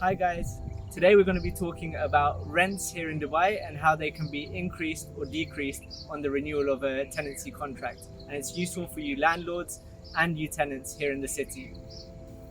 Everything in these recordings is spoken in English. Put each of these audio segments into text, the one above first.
Hi guys, today we're going to be talking about rents here in Dubai and how they can be increased or decreased on the renewal of a tenancy contract, and it's useful for you landlords and you tenants here in the city.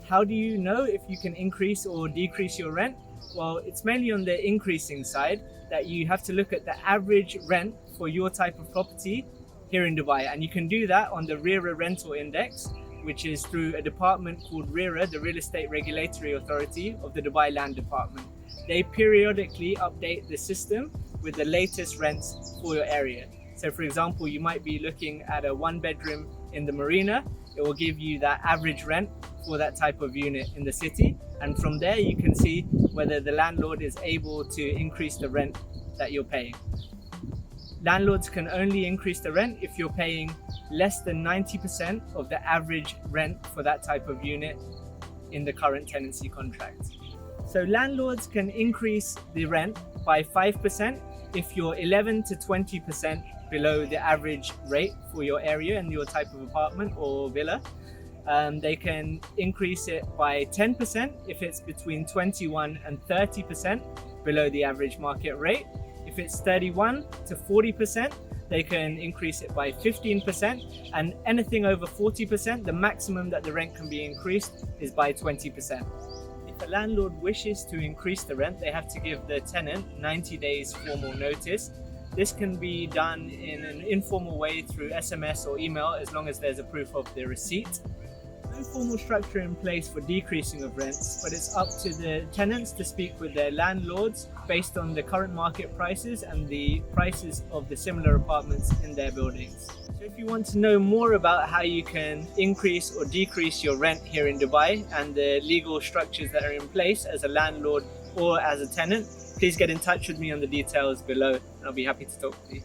How do you know if you can increase or decrease your rent? Well, it's mainly on the increasing side that you have to look at the average rent for your type of property here in Dubai, and you can do that on the RERA Rental Index, which is through a department called RERA, the Real Estate Regulatory Authority of the Dubai Land Department. They periodically update the system with the latest rents for your area. So for example, you might be looking at a 1-bedroom in the marina. It will give you that average rent for that type of unit in the city, and from there you can see whether the landlord is able to increase the rent that you're paying. Landlords can only increase the rent if you're paying less than 90% of the average rent for that type of unit in the current tenancy contract. So landlords can increase the rent by 5% if you're 11 to 20% below the average rate for your area and your type of apartment or villa. They can increase it by 10% if it's between 21 and 30% below the average market rate. If it's 31 to 40%, they can increase it by 15%, and anything over 40%, the maximum that the rent can be increased is by 20%. If a landlord wishes to increase the rent, they have to give the tenant 90 days formal notice. This can be done in an informal way through SMS or email, as long as there's a proof of the receipt. No formal structure in place for decreasing of rents, but it's up to the tenants to speak with their landlords based on the current market prices and the prices of the similar apartments in their buildings. So if you want to know more about how you can increase or decrease your rent here in Dubai and the legal structures that are in place as a landlord or as a tenant, please get in touch with me on the details below, and I'll be happy to talk to you.